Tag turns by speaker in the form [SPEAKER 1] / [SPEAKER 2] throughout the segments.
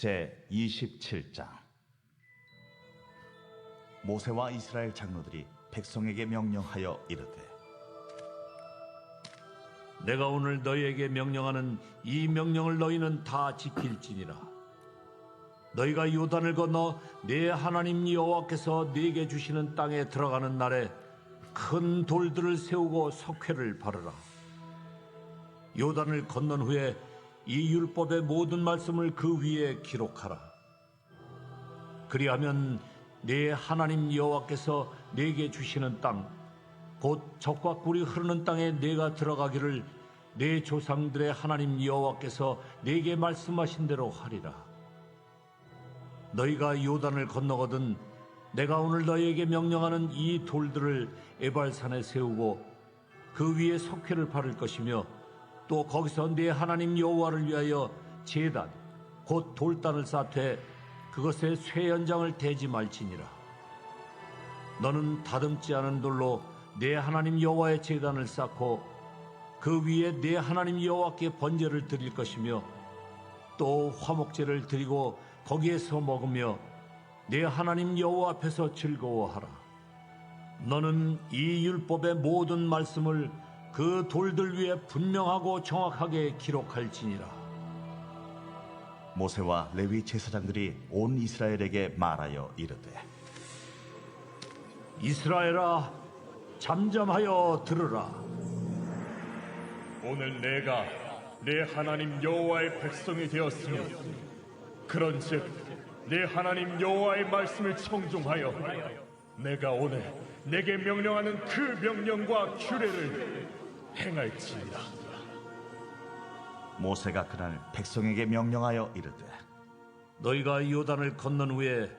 [SPEAKER 1] 제 27장. 모세와 이스라엘 장로들이 백성에게 명령하여 이르되,
[SPEAKER 2] 내가 오늘 너희에게 명령하는 이 명령을 너희는 다 지킬지니라. 너희가 요단을 건너 내 하나님 여호와께서 네게 주시는 땅에 들어가는 날에 큰 돌들을 세우고 석회를 바르라. 요단을 건넌 후에 이 율법의 모든 말씀을 그 위에 기록하라. 그리하면 네 하나님 여호와께서 네게 주시는 땅, 곧 젖과 꿀이 흐르는 땅에 네가 들어가기를 네 조상들의 하나님 여호와께서 네게 말씀하신 대로 하리라. 너희가 요단을 건너거든 내가 오늘 너희에게 명령하는 이 돌들을 에발산에 세우고 그 위에 석회를 바를 것이며, 또 거기서 네 하나님 여호와를 위하여 제단 곧 돌단을 쌓되 그것에 쇠연장을 대지 말지니라. 너는 다듬지 않은 돌로 내 하나님 여호와의 제단을 쌓고 그 위에 내 하나님 여호와께 번제를 드릴 것이며, 또 화목제를 드리고 거기에서 먹으며 내 하나님 여호와 앞에서 즐거워하라. 너는 이 율법의 모든 말씀을 그 돌들 위에 분명하고 정확하게 기록할지니라.
[SPEAKER 1] 모세와 레위 제사장들이 온 이스라엘에게 말하여 이르되,
[SPEAKER 2] 이스라엘아, 잠잠하여 들으라.
[SPEAKER 3] 오늘 내가 내 하나님 여호와의 백성이 되었으며, 그런즉 내 하나님 여호와의 말씀을 청종하여 내가 오늘 내게 명령하는 그 명령과 규례를 행할지니라.
[SPEAKER 1] 모세가 그날 백성에게 명령하여 이르되,
[SPEAKER 2] 너희가 요단을 건넌 후에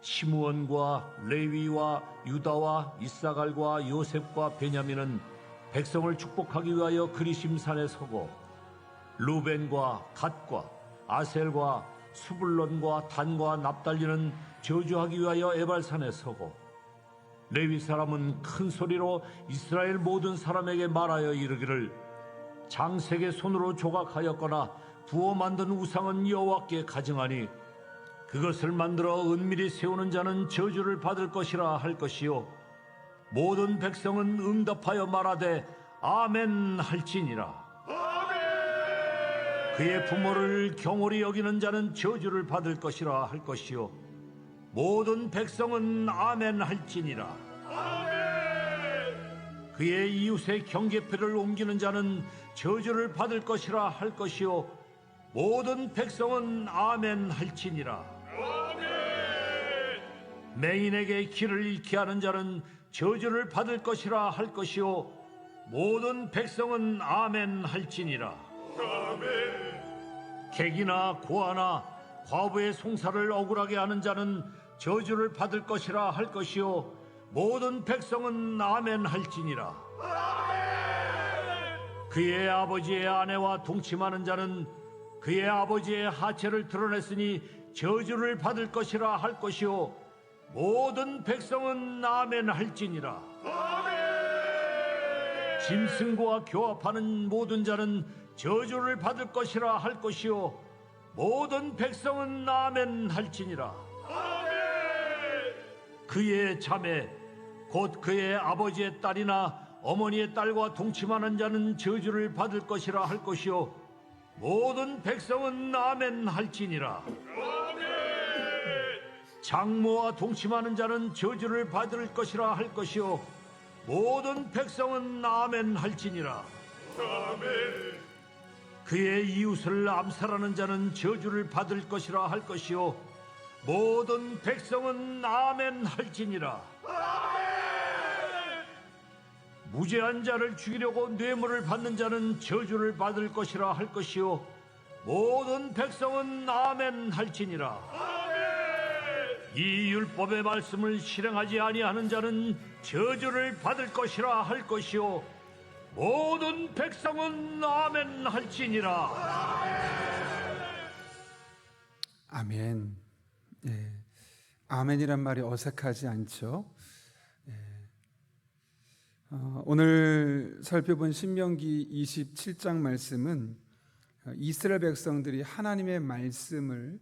[SPEAKER 2] 시므온과 레위와 유다와 이사갈과 요셉과 베냐민은 백성을 축복하기 위하여 그리심산에 서고, 루벤과 갓과 아셀과 수불론과 단과 납달리는 저주하기 위하여 에발산에 서고, 레위 사람은 큰 소리로 이스라엘 모든 사람에게 말하여 이르기를, 장색의 손으로 조각하였거나 부어 만든 우상은 여호와께 가증하니 그것을 만들어 은밀히 세우는 자는 저주를 받을 것이라 할 것이요, 모든 백성은 응답하여 말하되 아멘 할지니라. 그의 부모를 경홀히 여기는 자는 저주를 받을 것이라 할 것이요, 모든 백성은 아멘 할지니라. 그의 이웃의 경계표를 옮기는 자는 저주를 받을 것이라 할 것이요, 모든 백성은 아멘 할지니라. 맹인에게 길을 잃게 하는 자는 저주를 받을 것이라 할 것이요, 모든 백성은 아멘 할지니라. 객이나 고아나 과부의 송사를 억울하게 하는 자는 저주를 받을 것이라 할 것이요, 모든 백성은 아멘 할지니라. 그의 아버지의 아내와 동침하는 자는 그의 아버지의 하체를 드러냈으니 저주를 받을 것이라 할 것이요, 모든 백성은 아멘 할지니라. 짐승과 교합하는 모든 자는 저주를 받을 것이라 할 것이요, 모든 백성은 아멘 할지니라. 그의 자매 곧 그의 아버지의 딸이나 어머니의 딸과 동침하는 자는 저주를 받을 것이라 할 것이요, 모든 백성은 아멘 할지니라. 장모와 동침하는 자는 저주를 받을 것이라 할 것이요, 모든 백성은 아멘 할지니라. 그의 이웃을 암살하는 자는 저주를 받을 것이라 할 것이요, 모든 백성은 아멘 할지니라. 무죄한 자를 죽이려고 뇌물을 받는 자는 저주를 받을 것이라 할 것이요, 모든 백성은 아멘 할지니라. 이 율법의 말씀을 실행하지 아니하는 자는 저주를 받을 것이라 할 것이요, 모든 백성은 아멘 할지니라.
[SPEAKER 4] 아멘. 예. 아멘이란 말이 어색하지 않죠? 예. 오늘 살펴본 신명기 27장 말씀은 이스라엘 백성들이 하나님의 말씀을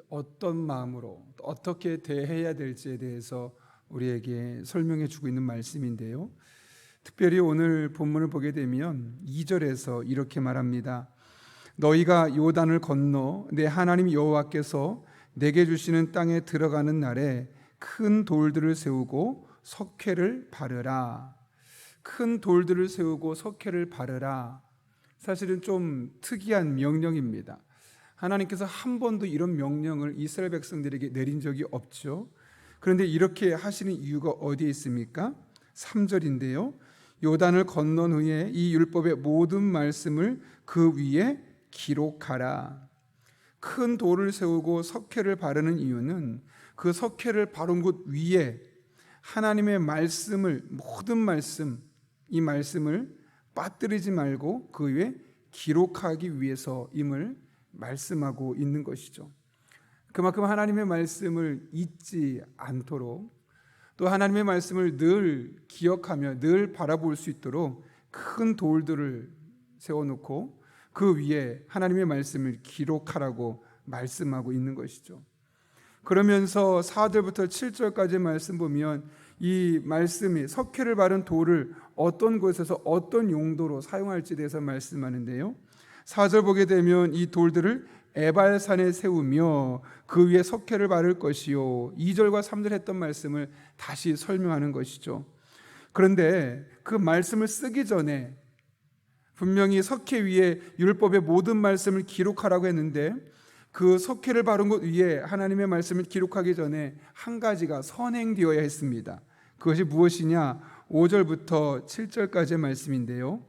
[SPEAKER 4] 어떤 마음으로 어떻게 대해야 될지에 대해서 우리에게 설명해 주고 있는 말씀인데요. 특별히 오늘 본문을 보게 되면 2절에서 이렇게 말합니다. 너희가 요단을 건너 내 하나님 여호와께서 내게 주시는 땅에 들어가는 날에 큰 돌들을 세우고 석회를 바르라. 큰 돌들을 세우고 석회를 바르라. 사실은 좀 특이한 명령입니다. 하나님께서 한 번도 이런 명령을 이스라엘 백성들에게 내린 적이 없죠. 그런데 이렇게 하시는 이유가 어디에 있습니까? 3절인데요. 요단을 건넌 후에 이 율법의 모든 말씀을 그 위에 기록하라. 큰 돌을 세우고 석회를 바르는 이유는 그 석회를 바른 곳 위에 하나님의 말씀을, 모든 말씀, 이 말씀을 빠뜨리지 말고 그 위에 기록하기 위해서임을 말씀하고 있는 것이죠. 그만큼 하나님의 말씀을 잊지 않도록, 또 하나님의 말씀을 늘 기억하며 늘 바라볼 수 있도록 큰 돌들을 세워놓고 그 위에 하나님의 말씀을 기록하라고 말씀하고 있는 것이죠. 그러면서 4절부터 7절까지 말씀 보면 이 말씀이 석회를 바른 돌을 어떤 곳에서 어떤 용도로 사용할지에 대해서 말씀하는데요. 4절 보게 되면 이 돌들을 에발산에 세우며 그 위에 석회를 바를 것이요. 2절과 3절 했던 말씀을 다시 설명하는 것이죠. 그런데 그 말씀을 쓰기 전에 분명히 석회 위에 율법의 모든 말씀을 기록하라고 했는데 그 석회를 바른 곳 위에 하나님의 말씀을 기록하기 전에 한 가지가 선행되어야 했습니다. 그것이 무엇이냐? 5절부터 7절까지의 말씀인데요.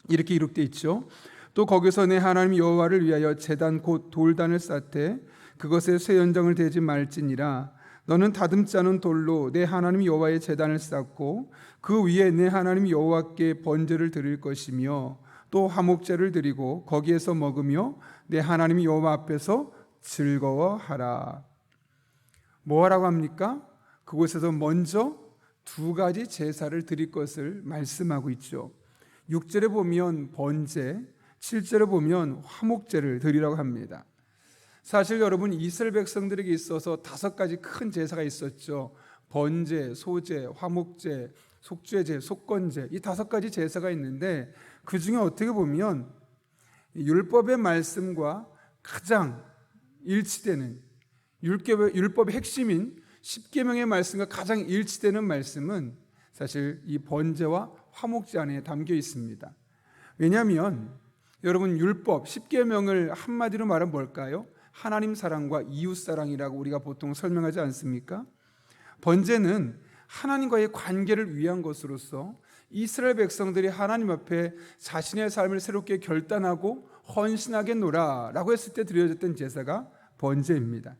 [SPEAKER 4] 이렇게 기록되어 있죠. 또 거기서 내 하나님 여호와를 위하여 제단 곧 돌단을 쌓되 그것에 쇠 연장을 대지 말지니라. 너는 다듬지 않은 돌로 내 하나님 여호와의 제단을 쌓고 그 위에 내 하나님 여호와께 번제를 드릴 것이며 또 화목제를 드리고 거기에서 먹으며 내 하나님 여호와 앞에서 즐거워하라. 뭐하라고 합니까? 그곳에서 먼저 두 가지 제사를 드릴 것을 말씀하고 있죠. 6절에 보면 번제, 7절에 보면 화목제를 드리라고 합니다. 사실 여러분, 이스라엘 백성들에게 있어서 5가지 큰 제사가 있었죠. 번제, 소제, 화목제, 속죄제, 속건제, 이 5가지 제사가 있는데 그 중에 어떻게 보면 율법의 말씀과 가장 일치되는, 율법의 핵심인 10계명의 말씀과 가장 일치되는 말씀은 사실 이 번제와 화목제 안에 담겨 있습니다. 왜냐하면 여러분, 율법 10계명을 한마디로 말하면 뭘까요? 하나님 사랑과 이웃 사랑이라고 우리가 보통 설명하지 않습니까? 번제는 하나님과의 관계를 위한 것으로서 이스라엘 백성들이 하나님 앞에 자신의 삶을 새롭게 결단하고 헌신하겠노라라고 했을 때 드려졌던 제사가 번제입니다.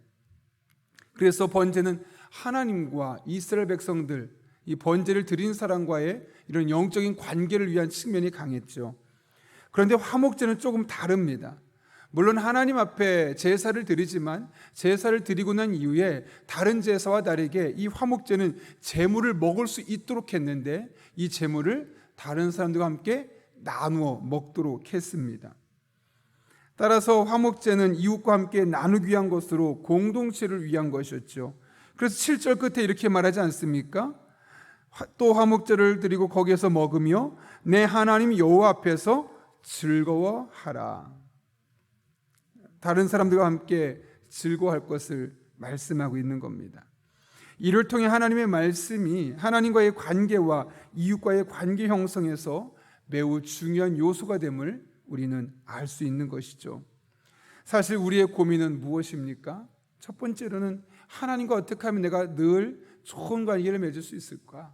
[SPEAKER 4] 그래서 번제는 하나님과 이스라엘 백성들, 이 번제를 드린 사람과의 이런 영적인 관계를 위한 측면이 강했죠. 그런데 화목제는 조금 다릅니다. 물론 하나님 앞에 제사를 드리지만 제사를 드리고 난 이후에 다른 제사와 다르게 이 화목제는 제물을 먹을 수 있도록 했는데 이 제물을 다른 사람들과 함께 나누어 먹도록 했습니다. 따라서 화목제는 이웃과 함께 나누기 위한 것으로 공동체를 위한 것이었죠. 그래서 7절 끝에 이렇게 말하지 않습니까? 또 화목제를 드리고 거기에서 먹으며 내 하나님 여호와 앞에서 즐거워하라. 다른 사람들과 함께 즐거워할 것을 말씀하고 있는 겁니다. 이를 통해 하나님의 말씀이 하나님과의 관계와 이웃과의 관계 형성에서 매우 중요한 요소가 됨을 우리는 알 수 있는 것이죠. 사실 우리의 고민은 무엇입니까? 첫 번째로는 하나님과 어떻게 하면 내가 늘 좋은 관계를 맺을 수 있을까?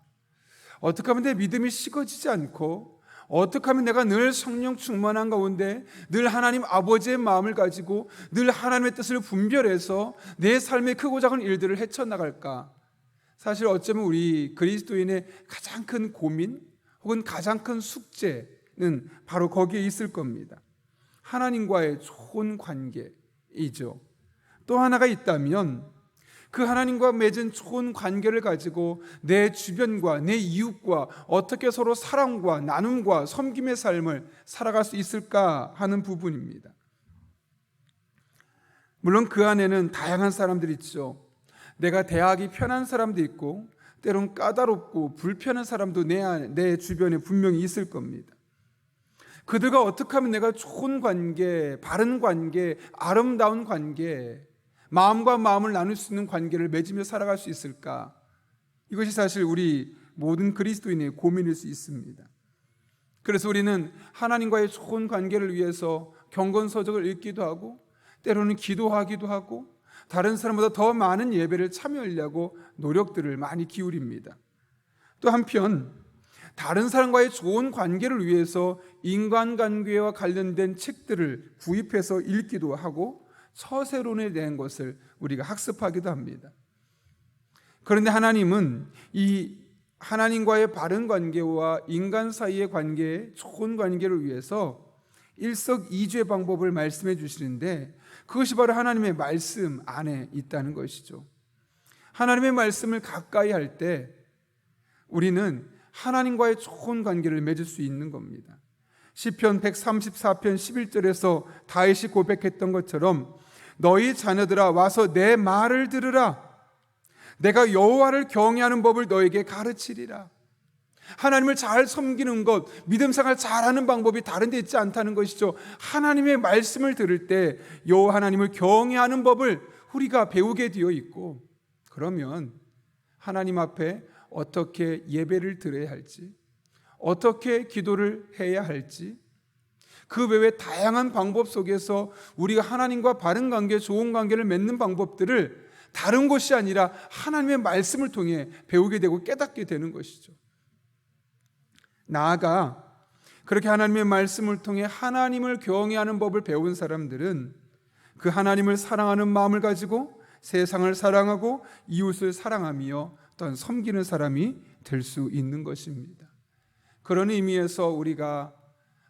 [SPEAKER 4] 어떻게 하면 내 믿음이 식어지지 않고 어떻게 하면 내가 늘 성령 충만한 가운데 늘 하나님 아버지의 마음을 가지고 늘 하나님의 뜻을 분별해서 내 삶의 크고 작은 일들을 헤쳐나갈까? 사실 어쩌면 우리 그리스도인의 가장 큰 고민 혹은 가장 큰 숙제는 바로 거기에 있을 겁니다. 하나님과의 좋은 관계이죠. 또 하나가 있다면 그 하나님과 맺은 좋은 관계를 가지고 내 주변과 내 이웃과 어떻게 서로 사랑과 나눔과 섬김의 삶을 살아갈 수 있을까 하는 부분입니다. 물론 그 안에는 다양한 사람들이 있죠. 내가 대하기 편한 사람도 있고 때론 까다롭고 불편한 사람도 내 주변에 분명히 있을 겁니다. 그들과 어떻게 하면 내가 좋은 관계, 바른 관계, 아름다운 관계, 마음과 마음을 나눌 수 있는 관계를 맺으며 살아갈 수 있을까? 이것이 사실 우리 모든 그리스도인의 고민일 수 있습니다. 그래서 우리는 하나님과의 좋은 관계를 위해서 경건서적을 읽기도 하고 때로는 기도하기도 하고 다른 사람보다 더 많은 예배를 참여하려고 노력들을 많이 기울입니다. 또 한편 다른 사람과의 좋은 관계를 위해서 인간관계와 관련된 책들을 구입해서 읽기도 하고 서세론에 대한 것을 우리가 학습하기도 합니다. 그런데 하나님은 이 하나님과의 바른 관계와 인간 사이의 관계, 좋은 관계를 위해서 일석이조의 방법을 말씀해 주시는데 그것이 바로 하나님의 말씀 안에 있다는 것이죠. 하나님의 말씀을 가까이 할 때 우리는 하나님과의 좋은 관계를 맺을 수 있는 겁니다. 시편 134편 11절에서 다윗이 고백했던 것처럼 너희 자녀들아 와서 내 말을 들으라. 내가 여호와를 경외하는 법을 너에게 가르치리라. 하나님을 잘 섬기는 것, 믿음 생활 잘하는 방법이 다른 데 있지 않다는 것이죠. 하나님의 말씀을 들을 때 여호와 하나님을 경외하는 법을 우리가 배우게 되어 있고, 그러면 하나님 앞에 어떻게 예배를 드려야 할지, 어떻게 기도를 해야 할지, 그 외에 다양한 방법 속에서 우리가 하나님과 바른 관계, 좋은 관계를 맺는 방법들을 다른 곳이 아니라 하나님의 말씀을 통해 배우게 되고 깨닫게 되는 것이죠. 나아가 그렇게 하나님의 말씀을 통해 하나님을 경외하는 법을 배운 사람들은 그 하나님을 사랑하는 마음을 가지고 세상을 사랑하고 이웃을 사랑하며 또한 섬기는 사람이 될 수 있는 것입니다. 그런 의미에서 우리가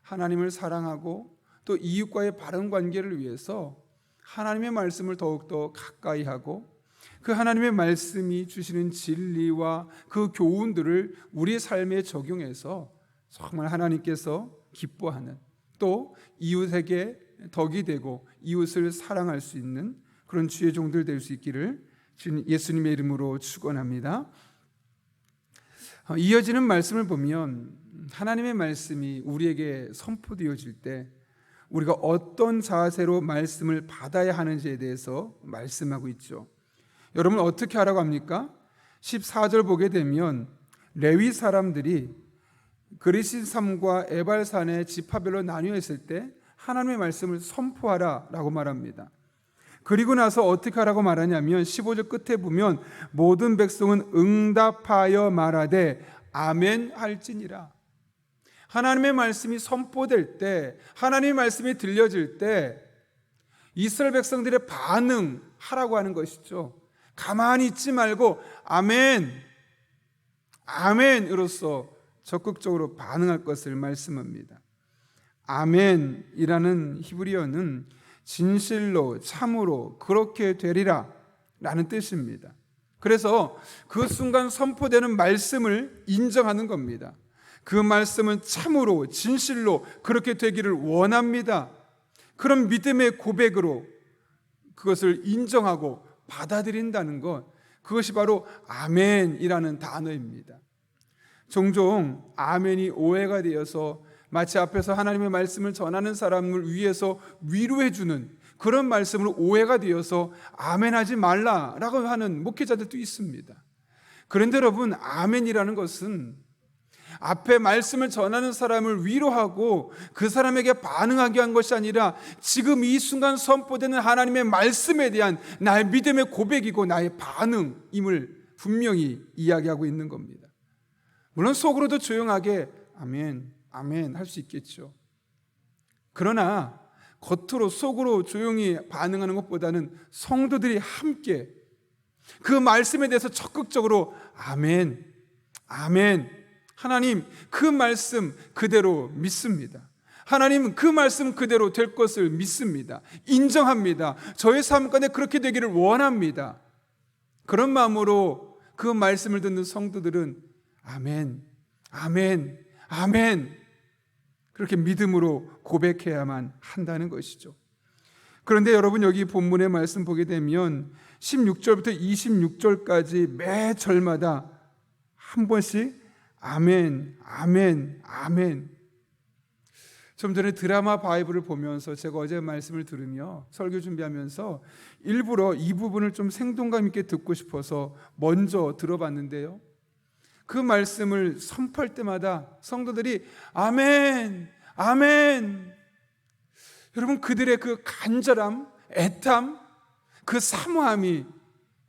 [SPEAKER 4] 하나님을 사랑하고 또 이웃과의 바른 관계를 위해서 하나님의 말씀을 더욱더 가까이 하고 그 하나님의 말씀이 주시는 진리와 그 교훈들을 우리의 삶에 적용해서 정말 하나님께서 기뻐하는, 또 이웃에게 덕이 되고 이웃을 사랑할 수 있는 그런 주의 종들 될 수 있기를 예수님의 이름으로 축원합니다. 이어지는 말씀을 보면 하나님의 말씀이 우리에게 선포되어질 때 우리가 어떤 자세로 말씀을 받아야 하는지에 대해서 말씀하고 있죠. 여러분 어떻게 하라고 합니까? 14절 보게 되면 레위 사람들이 그리시삼과 에발산의 지파별로 나뉘어 있을 때 하나님의 말씀을 선포하라 라고 말합니다. 그리고 나서 어떻게 하라고 말하냐면 15절 끝에 보면 모든 백성은 응답하여 말하되 아멘 할지니라. 하나님의 말씀이 선포될 때, 하나님의 말씀이 들려질 때 이스라엘 백성들의 반응하라고 하는 것이죠. 가만히 있지 말고 아멘, 아멘으로써 적극적으로 반응할 것을 말씀합니다. 아멘이라는 히브리어는 진실로, 참으로, 그렇게 되리라 라는 뜻입니다. 그래서 그 순간 선포되는 말씀을 인정하는 겁니다. 그 말씀은 참으로, 진실로 그렇게 되기를 원합니다. 그런 믿음의 고백으로 그것을 인정하고 받아들인다는 것, 그것이 바로 아멘이라는 단어입니다. 종종 아멘이 오해가 되어서 마치 앞에서 하나님의 말씀을 전하는 사람을 위해서 위로해주는 그런 말씀으로 오해가 되어서 아멘하지 말라라고 하는 목회자들도 있습니다. 그런데 여러분, 아멘이라는 것은 앞에 말씀을 전하는 사람을 위로하고 그 사람에게 반응하게 한 것이 아니라 지금 이 순간 선포되는 하나님의 말씀에 대한 나의 믿음의 고백이고 나의 반응임을 분명히 이야기하고 있는 겁니다. 물론 속으로도 조용하게 아멘, 아멘 할 수 있겠죠. 그러나 겉으로 속으로 조용히 반응하는 것보다는 성도들이 함께 그 말씀에 대해서 적극적으로 아멘, 아멘, 하나님 그 말씀 그대로 믿습니다. 하나님 그 말씀 그대로 될 것을 믿습니다. 인정합니다. 저의 삶 가운데 그렇게 되기를 원합니다. 그런 마음으로 그 말씀을 듣는 성도들은 아멘, 아멘, 아멘 그렇게 믿음으로 고백해야만 한다는 것이죠. 그런데 여러분 여기 본문의 말씀 보게 되면 16절부터 26절까지 매 절마다 한 번씩 아멘, 아멘, 아멘. 좀 전에 드라마 바이블을 보면서 제가 어제 말씀을 들으며 설교 준비하면서 일부러 이 부분을 좀 생동감 있게 듣고 싶어서 먼저 들어봤는데요. 그 말씀을 선포할 때마다 성도들이 아멘, 아멘. 여러분 그들의 그 간절함, 애탐, 그 사모함이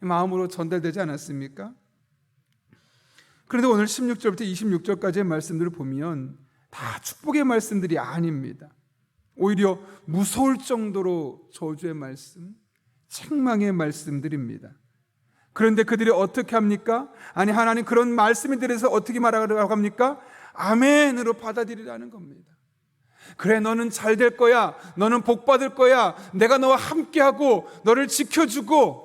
[SPEAKER 4] 마음으로 전달되지 않았습니까? 그런데 오늘 16절부터 26절까지의 말씀들을 보면 다 축복의 말씀들이 아닙니다. 오히려 무서울 정도로 저주의 말씀, 책망의 말씀들입니다. 그런데 그들이 어떻게 합니까? 아니 하나님 그런 말씀에 대해서 어떻게 말하라고 합니까? 아멘으로 받아들이라는 겁니다. 그래 너는 잘 될 거야. 너는 복 받을 거야. 내가 너와 함께하고 너를 지켜주고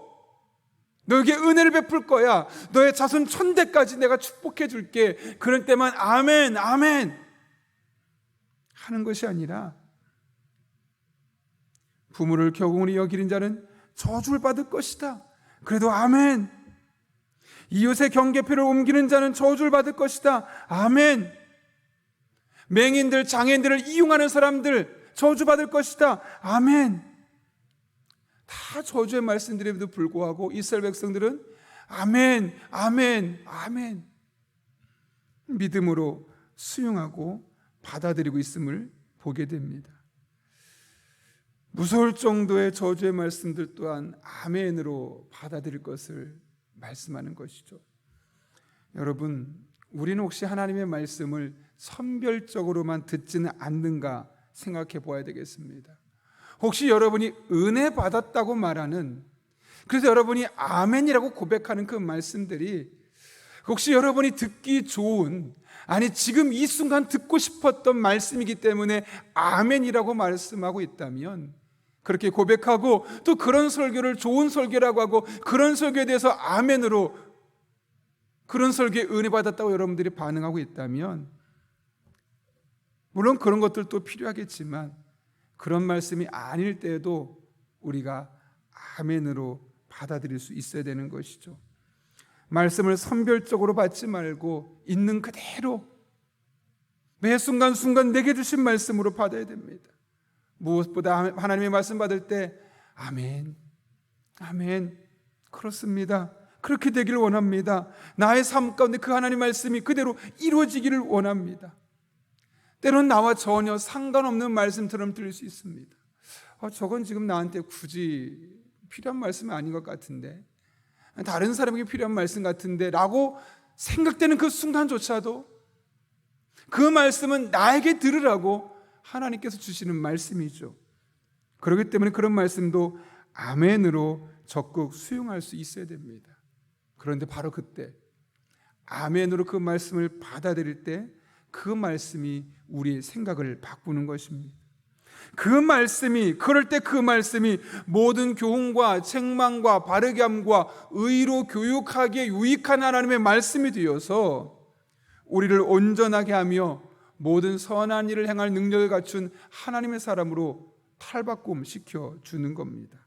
[SPEAKER 4] 너에게 은혜를 베풀 거야. 너의 자손 천대까지 내가 축복해 줄게. 그럴 때만 아멘, 아멘 하는 것이 아니라 부모를 교훈히 여기는 자는 저주를 받을 것이다. 그래도 아멘. 이웃의 경계표를 옮기는 자는 저주를 받을 것이다. 아멘. 맹인들, 장애인들을 이용하는 사람들 저주받을 것이다. 아멘. 다 저주의 말씀드림에도 불구하고 이스라엘 백성들은 아멘, 아멘, 아멘 믿음으로 수용하고 받아들이고 있음을 보게 됩니다. 무서울 정도의 저주의 말씀들 또한 아멘으로 받아들일 것을 말씀하는 것이죠. 여러분, 우리는 혹시 하나님의 말씀을 선별적으로만 듣지는 않는가 생각해 보아야 되겠습니다. 혹시 여러분이 은혜 받았다고 말하는, 그래서 여러분이 아멘이라고 고백하는 그 말씀들이 혹시 여러분이 듣기 좋은, 아니 지금 이 순간 듣고 싶었던 말씀이기 때문에 아멘이라고 말씀하고 있다면, 그렇게 고백하고 또 그런 설교를 좋은 설교라고 하고 그런 설교에 대해서 아멘으로 그런 설교에 은혜 받았다고 여러분들이 반응하고 있다면, 물론 그런 것들도 필요하겠지만 그런 말씀이 아닐 때에도 우리가 아멘으로 받아들일 수 있어야 되는 것이죠. 말씀을 선별적으로 받지 말고 있는 그대로 매 순간순간 내게 주신 말씀으로 받아야 됩니다. 무엇보다 하나님의 말씀 받을 때 아멘, 아멘, 그렇습니다. 그렇게 되기를 원합니다. 나의 삶 가운데 그 하나님 말씀이 그대로 이루어지기를 원합니다. 때로는 나와 전혀 상관없는 말씀처럼 들릴 수 있습니다. 저건 지금 나한테 굳이 필요한 말씀이 아닌 것 같은데, 다른 사람에게 필요한 말씀 같은데 라고 생각되는 그 순간조차도 그 말씀은 나에게 들으라고 하나님께서 주시는 말씀이죠. 그렇기 때문에 그런 말씀도 아멘으로 적극 수용할 수 있어야 됩니다. 그런데 바로 그때 아멘으로 그 말씀을 받아들일 때 그 말씀이 우리의 생각을 바꾸는 것입니다. 그 말씀이, 그럴 때 그 말씀이 모든 교훈과 책망과 바르게 함과 의로 교육하기에 유익한 하나님의 말씀이 되어서 우리를 온전하게 하며 모든 선한 일을 행할 능력을 갖춘 하나님의 사람으로 탈바꿈 시켜주는 겁니다.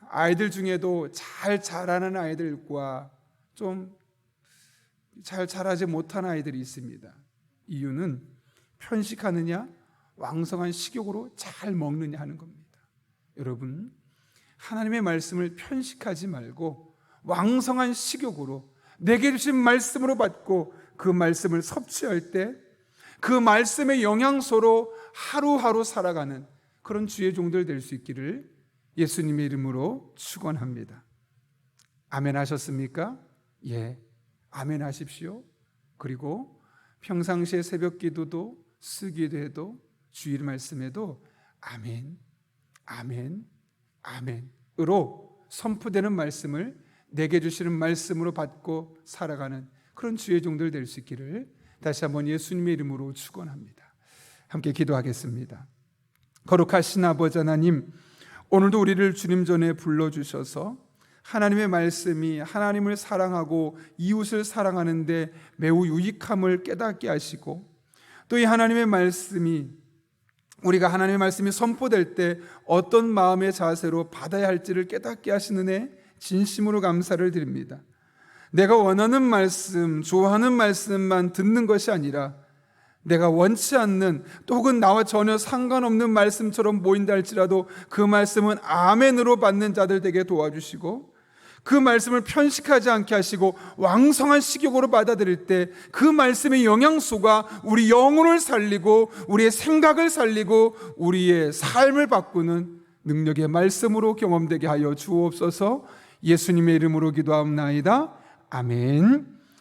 [SPEAKER 4] 아이들 중에도 잘 자라는 아이들과 좀 잘 자라지 못한 아이들이 있습니다. 이유는 편식하느냐 왕성한 식욕으로 잘 먹느냐 하는 겁니다. 여러분, 하나님의 말씀을 편식하지 말고 왕성한 식욕으로 내게 주신 말씀으로 받고 그 말씀을 섭취할 때 그 말씀의 영향소로 하루하루 살아가는 그런 주의 종들 될 수 있기를 예수님의 이름으로 축원합니다. 아멘 하셨습니까? 예, 아멘 하십시오. 그리고 평상시에 새벽 기도도 수기도에도 주일 말씀에도 아멘, 아멘, 아멘으로 선포되는 말씀을 내게 주시는 말씀으로 받고 살아가는 그런 주의 종들 될 수 있기를 다시 한번 예수님의 이름으로 축원합니다. 함께 기도하겠습니다. 거룩하신 아버지 하나님, 오늘도 우리를 주님 전에 불러주셔서 하나님의 말씀이 하나님을 사랑하고 이웃을 사랑하는데 매우 유익함을 깨닫게 하시고, 또 이 하나님의 말씀이 우리가 하나님의 말씀이 선포될 때 어떤 마음의 자세로 받아야 할지를 깨닫게 하시는 애 진심으로 감사를 드립니다. 내가 원하는 말씀, 좋아하는 말씀만 듣는 것이 아니라 내가 원치 않는, 또 혹은 나와 전혀 상관없는 말씀처럼 보인다 할지라도 그 말씀은 아멘으로 받는 자들 되게 도와주시고, 그 말씀을 편식하지 않게 하시고 왕성한 식욕으로 받아들일 때 그 말씀의 영양소가 우리 영혼을 살리고 우리의 생각을 살리고 우리의 삶을 바꾸는 능력의 말씀으로 경험되게 하여 주옵소서. 예수님의 이름으로 기도하옵나이다. 아멘.